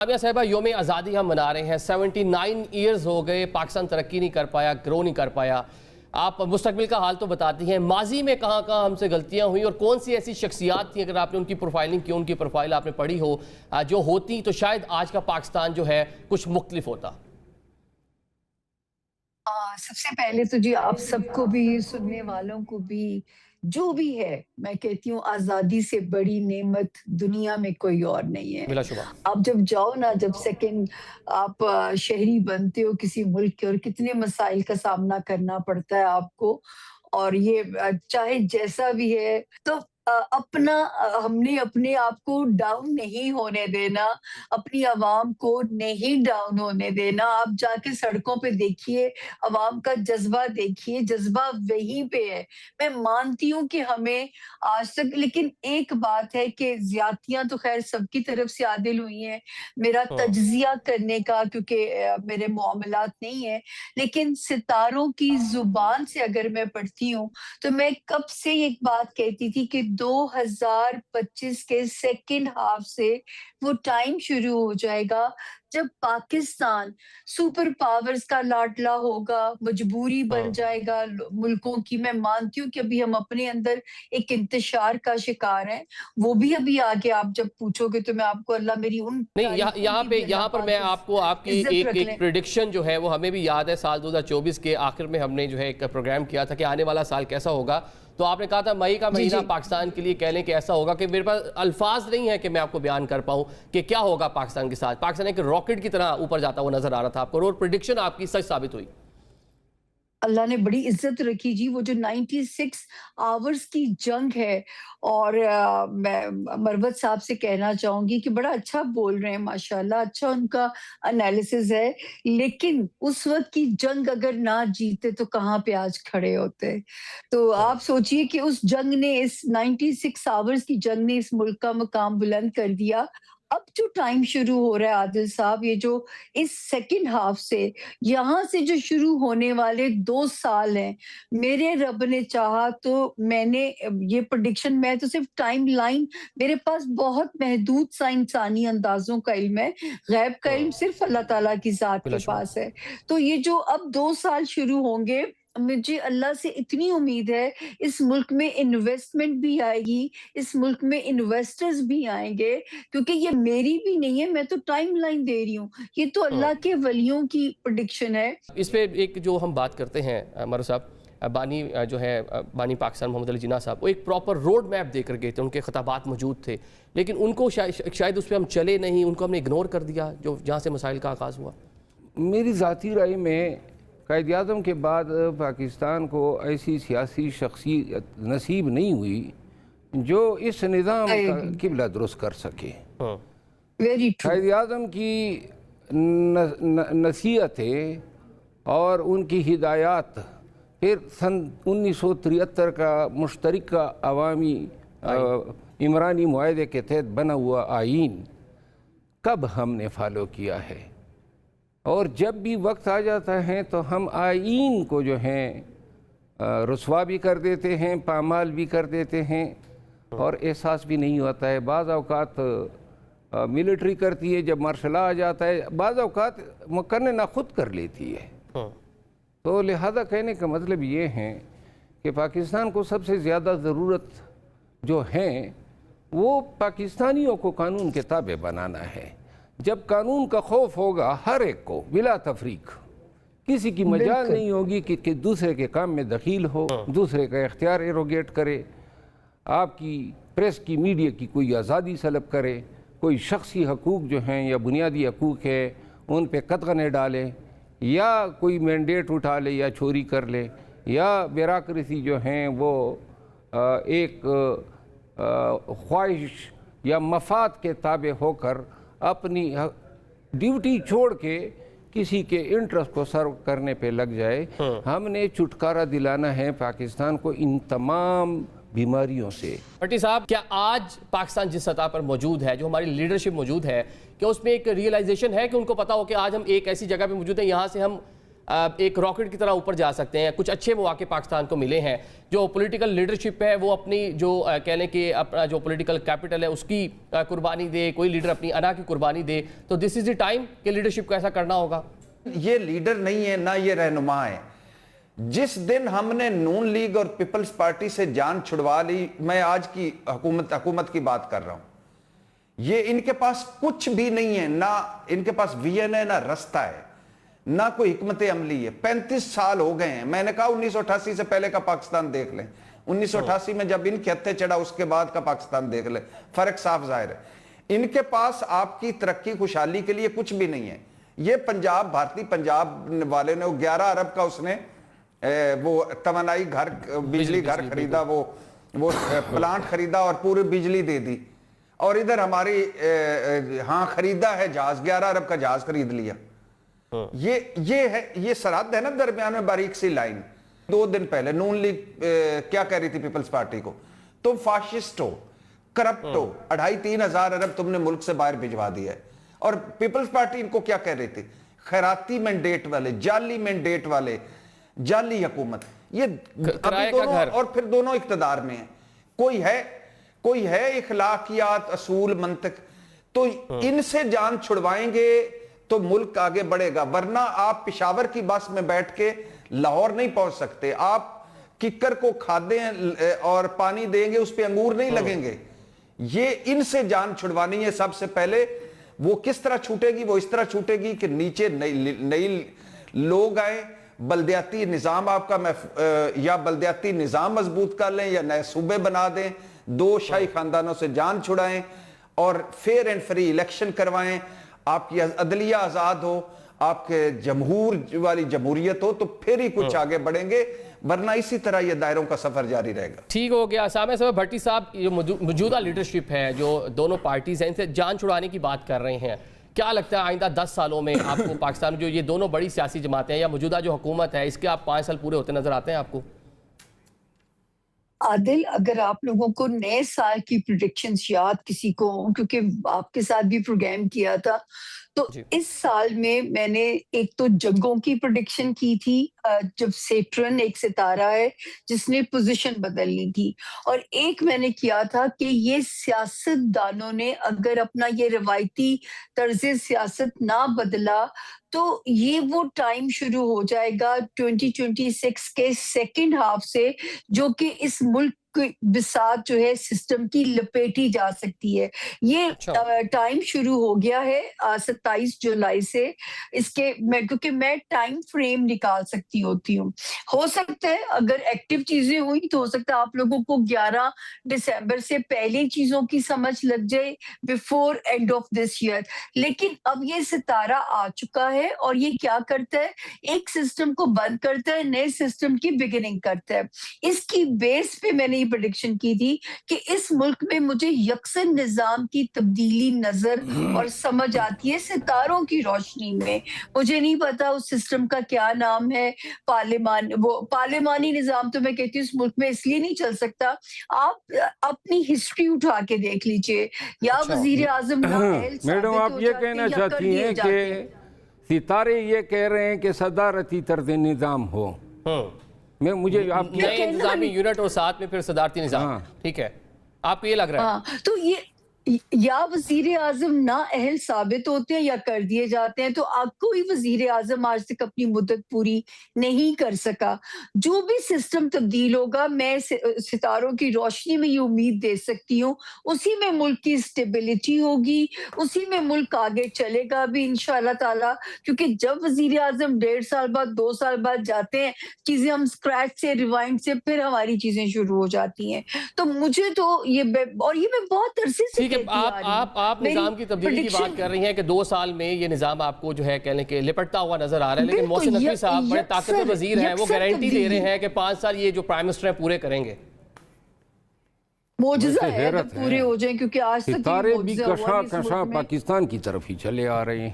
आमिया साहिबा, योम आज़ादी हम मना रहे हैं। 79 ईयर्स हो गए, पाकिस्तान तरक्की नहीं कर पाया, ग्रो नहीं कर पाया। आप मुस्तकबिल का हाल तो बताती हैं, माजी में कहाँ कहाँ हमसे गलतियाँ हुई और कौन सी ऐसी शख्सियात थी, अगर आपने उनकी प्रोफाइलिंग की, उनकी प्रोफाइल आपने पढ़ी हो, जो होती तो शायद आज का पाकिस्तान जो है कुछ मुख्तलिफ होता। सबसे पहले तो जी आप सबको भी, सुनने वालों को भी, जो भी है, मैं कहती हूँ आज़ादी से बड़ी नेमत दुनिया में कोई और नहीं है। बिलाशुबा। आप जब जाओ ना, जब सेकंड आप शहरी बनते हो किसी मुल्क के, और कितने मसाइल का सामना करना पड़ता है आपको, और ये चाहे जैसा भी है, तो हमने अपने आप को डाउन नहीं होने देना, अपनी आवाम को नहीं डाउन होने देना। आप जाके सड़कों पे देखिए, आवाम का जज्बा देखिए, जज्बा वहीं पे है। मैं मानती हूँ कि हमें आज तक, लेकिन एक बात है कि ज्यादतियां तो खैर सबकी तरफ से आदिल हुई हैं। मेरा तज्जिया करने का क्योंकि मेरे मामलात नहीं है, लेकिन सितारों की जुबान से अगर मैं पढ़ती हूँ, तो मैं कब से एक बात कहती थी कि 2025 के सेकंड हाफ से वो टाइम शुरू हो जाएगा जब पाकिस्तान सुपर पावर्स का लाडला होगा, मजबूरी बन जाएगा मुल्कों की। मैं मानती हूँ कि अभी हम अपने अंदर एक इंतशार का शिकार हैं, वो भी अभी आगे आप जब पूछोगे तो मैं आपको, अल्लाह मेरी उन नहीं, तारीखों की भी यहाँ अल्लाह पर मैं पाक आपको आपकी इज्जत रख एक लें। प्रेडिक्शन जो है वो हमें भी याद है। साल 2024 के आखिर में हमने जो है एक प्रोग्राम किया था कि आने वाला साल कैसा होगा, तो आपने कहा था मई का जी महीना जी। पाकिस्तान के लिए कह लें कि ऐसा होगा कि मेरे पास अल्फाज नहीं है कि मैं आपको बयान कर पाऊँ कि क्या होगा पाकिस्तान के साथ। पाकिस्तान एक रॉकेट की तरह ऊपर जाता हुआ नजर आ रहा था आपको, और प्रेडिक्शन आपकी सच साबित हुई। अल्लाह ने बड़ी इज्जत रखी जी। वो जो 96 आवर्स की जंग है, और मैं मरवत साहब से कहना चाहूंगी कि बड़ा अच्छा बोल रहे हैं माशाल्लाह, अच्छा उनका एनालिसिस है। लेकिन उस वक्त की जंग अगर ना जीते तो कहाँ पे आज खड़े होते। तो आप सोचिए कि उस जंग ने, इस 96 आवर्स की जंग ने इस मुल्क का मकाम बुलंद कर दिया। अब जो टाइम शुरू हो रहा है आदिल साहब, ये जो इस सेकंड हाफ से, यहाँ से जो शुरू होने वाले 2 साल हैं, मेरे रब ने चाहा तो मैंने ये प्रेडिक्शन, मैं तो सिर्फ टाइमलाइन, मेरे पास बहुत महदूद सा इंसानी अंदाज़ों का इल्म है, गैब का इल्म सिर्फ अल्लाह ताला की ज़ात के बिलाशुबा। पास है। तो ये जो अब 2 साल शुरू होंगे, मुझे अल्लाह से इतनी उम्मीद है, इस मुल्क में इन्वेस्टमेंट भी आएगी, इस मुल्क में इन्वेस्टर्स भी आएँगे, क्योंकि ये मेरी भी नहीं है, मैं तो टाइमलाइन दे रही हूँ। ये तो अल्लाह के वलियों की प्रेडिक्शन है। इस पे एक जो हम बात करते हैं मरु साहब, बानी जो है बानी पाकिस्तान मोहम्मद अली जिन्ना साहब, वो एक प्रॉपर रोड मैप देकर गए थे, उनके खिताबात मौजूद थे, लेकिन उनको शायद उस पर हम चले नहीं, उनको हमने इग्नोर कर दिया, जो जहाँ से मसाइल का आगाज़ हुआ। मेरी ज़ाती राय में कायद आज़म के बाद पाकिस्तान को ऐसी सियासी शख्सियत नसीब नहीं हुई जो इस निज़ाम का किबला दुरुस्त कर सके। Very true. कायद आज़म की नसीहतें और उनकी हिदायत, फिर सन 1973 का मुश्तरका अवामी इमरानी मुआहदे के तहत बना हुआ आइन कब हमने फॉलो किया है। और जब भी वक्त आ जाता है तो हम आइन को जो है रुसवा भी कर देते हैं, पामाल भी कर देते हैं, और एहसास भी नहीं होता है। बाज़ औक़ात मिलिट्री करती है, जब मार्शल आ जाता है, बाज़ औक़ात मुकन्ना खुद कर लेती है। तो लिहाजा कहने का मतलब ये है कि पाकिस्तान को सबसे ज़्यादा ज़रूरत जो है वो पाकिस्तानियों को कानून के ताबे बनाना है। जब कानून का खौफ होगा हर एक को बिला तफरीक, किसी की मजाल नहीं होगी कि दूसरे के काम में दखील हो, दूसरे का इख्तियार एरोगेट करे, आपकी प्रेस की, मीडिया की कोई आज़ादी सलब करे, कोई शख्सी हकूक़ जो हैं या बुनियादी हकूक़ है उन पे कतगने डाले, या कोई मैंडेट उठा ले या चोरी कर ले, या ब्यूरोक्रेसी जो हैं वो एक ख्वाहिश या मफाद के ताबे होकर अपनी ड्यूटी छोड़ के किसी के इंटरेस्ट को सर्व करने पे लग जाए। हमने छुटकारा दिलाना है पाकिस्तान को इन तमाम बीमारियों से। भट्टी साहब, क्या आज पाकिस्तान जिस सतह पर मौजूद है, जो हमारी लीडरशिप मौजूद है, क्या उसमें एक रियलाइजेशन है कि उनको पता हो कि आज हम एक ऐसी जगह पे मौजूद हैं, यहाँ से हम ایک راکٹ کی طرح اوپر جا سکتے ہیں. کچھ اچھے مواقع پاکستان کو ملے ہیں. جو پولیٹیکل لیڈرشپ ہے وہ اپنی جو کہہ لیں کہ اپنا جو پولیٹیکل کیپٹل ہے اس کی قربانی دے, کوئی لیڈر اپنی انا کی قربانی دے, تو دس از دی ٹائم کہ لیڈرشپ کو ایسا کرنا ہوگا. یہ لیڈر نہیں ہے نہ یہ رہنما ہے. جس دن ہم نے نون لیگ اور پیپلز پارٹی سے جان چھڑوا لی, میں آج کی حکومت کی بات کر رہا ہوں, یہ ان کے پاس کچھ بھی نہیں ہے, نہ ان کے پاس ویژن ہے, نہ رستہ ہے, نہ کوئی حکمت عملی ہے. 35 سال ہو گئے ہیں. میں نے کہا 1988 سے پہلے کا پاکستان دیکھ لیں, 1988 میں جب ان کے ہتھے چڑھا اس کے بعد کا پاکستان دیکھ لیں, فرق صاف ظاہر ہے. ان کے پاس آپ کی ترقی خوشحالی کے لیے کچھ بھی نہیں ہے. یہ پنجاب, بھارتی پنجاب والے نے 11 ارب کا اس نے وہ توانائی گھر, بجلی گھر خریدا, وہ پلانٹ خریدا اور پوری بجلی دے دی. اور ادھر ہماری ہاں خریدا ہے جہاز, 11 ارب کا جہاز خرید لیا. یہ ہے, یہ سرحد ہے نا درمیان میں باریک سی لائن. 2 دن پہلے نون لیگ کیا کہہ رہی تھی پیپلز پارٹی کو, تم فاشسٹ ہو, کرپٹ ہو, 2.5-3 ہزار ارب تم نے ملک سے باہر بھجوا دیا ہے. اور پیپلز پارٹی ان کو کیا کہہ رہی تھی, خیراتی مینڈیٹ والے, جعلی مینڈیٹ والے, جعلی حکومت. یہ ابھی دونوں, اور پھر دونوں اقتدار میں ہیں. کوئی ہے اخلاقیات, اصول, منطق, تو ان سے جان چھڑوائیں گے تو ملک آگے بڑھے گا. ورنہ آپ پشاور کی بس میں بیٹھ کے لاہور نہیں پہنچ سکتے. آپ ککر کو کھادیں اور پانی دیں گے, اس پہ انگور نہیں لگیں گے. یہ ان سے جان چھڑوانی ہے سب سے پہلے. وہ کس طرح چھوٹے گی, وہ اس طرح چھوٹے گی کہ نیچے نئی لوگ آئیں, بلدیاتی نظام آپ کا یا بلدیاتی نظام مضبوط کر لیں یا نئے صوبے بنا دیں, 2 شاہی خاندانوں سے جان چھڑائیں اور فیئر اینڈ فری الیکشن کروائیں, آپ کی عدلیہ آزاد ہو, آپ کے جمہور والی جمہوریت ہو, تو پھر ہی کچھ آگے بڑھیں گے. ورنہ اسی طرح یہ دائروں کا سفر جاری رہے گا. ٹھیک ہو گیا. سامع صاحب بھٹی صاحب, جو موجودہ لیڈرشپ ہے, جو دونوں پارٹیز ہیں, ان سے جان چھڑانے کی بات کر رہے ہیں, کیا لگتا ہے آئندہ 10 سالوں میں آپ کو پاکستان میں جو یہ دونوں بڑی سیاسی جماعتیں ہیں یا موجودہ جو حکومت ہے, اس کے آپ 5 سال پورے ہوتے نظر آتے ہیں آپ کو؟ عادل, اگر آپ لوگوں کو نئے سال کی پریڈکشنز یاد کسی کو ہوں, کیونکہ آپ کے ساتھ بھی پروگرام کیا تھا, تو اس سال میں نے ایک تو جنگوں کی پریڈکشن کی تھی, جب سیٹرن ایک ستارہ ہے جس نے پوزیشن بدلنی تھی, اور ایک میں نے کیا تھا کہ یہ سیاست دانوں نے اگر اپنا یہ روایتی طرز سیاست نہ بدلا تو یہ وہ ٹائم شروع ہو جائے گا 2026 کے سیکنڈ ہاف سے, جو کہ اس ملک بساط جو ہے سسٹم کی لپیٹی جا سکتی ہے. یہ ٹائم شروع ہو گیا ہے 27 جولائی سے. اس کے کیونکہ میں ٹائم فریم نکال سکتی ہوتی ہوں. ہو سکتا ہے اگر ایکٹیو چیزیں ہوئی تو ہو سکتا ہے آپ لوگوں کو 11 دسمبر سے پہلے چیزوں کی سمجھ لگ جائے before end of this year. لیکن اب یہ ستارہ آ چکا ہے اور یہ کیا کرتا ہے, ایک سسٹم کو بند کرتا ہے, نئے سسٹم کی بگننگ کرتا ہے. اس کی بیس پہ میں نے یہ پریڈکشن کی تھی کہ اس ملک میں مجھے یکساں نظام کی تبدیلی نظر اور سمجھ آتی ہے ستاروں کی روشنی میں. مجھے نہیں پتا اس سسٹم کا کیا نام ہے, پارلیمانی نظام تو میں کہتی ہوں اس ملک میں اس لیے نہیں چل سکتا. آپ اپنی ہسٹری اٹھا کے دیکھ لیجئے, یا وزیر اعظم میڈم آپ یہ کہنا چاہتی ہیں کہ ستارے یہ کہہ رہے ہیں کہ صدارتی طرز نظام ہو, مجھے آپ کی نئے انتظامی یونٹ اور ساتھ میں پھر صدارتی نظام, ٹھیک ہے, آپ کو یہ لگ رہا ہے؟ تو یہ یا وزیر اعظم نا اہل ثابت ہوتے ہیں یا کر دیے جاتے ہیں. تو کوئی وزیر اعظم آج تک اپنی مدت پوری نہیں کر سکا. جو بھی سسٹم تبدیل ہوگا, میں ستاروں کی روشنی میں یہ امید دے سکتی ہوں, اسی میں ملک کی اسٹیبلٹی ہوگی, اسی میں ملک آگے چلے گا بھی انشاءاللہ تعالی. کیونکہ جب وزیر اعظم 1.5 سال بعد 2 سال بعد جاتے ہیں, چیزیں ہم اسکریچ سے ریوائنڈ سے پھر ہماری چیزیں شروع ہو جاتی ہیں. تو مجھے تو یہ, اور یہ میں بہت عرصے سے آپ نظام کی تبدیلی کی بات کر رہی ہیں کہ 2 سال میں یہ نظام آپ کو جو ہے کہنے کے لپٹتا ہوا نظر آ رہا ہے, لیکن محسن نقوی صاحب بڑے طاقتور وزیر ہیں, وہ گارنٹی دے رہے ہیں کہ 5 سال یہ جو پرائم منسٹر ہیں پورے کریں گے. معجزہ ہے جب پورے ہو جائیں, کیونکہ آج تک ستارے بھی کشا کشا پاکستان کی طرف ہی چلے آ رہے ہیں.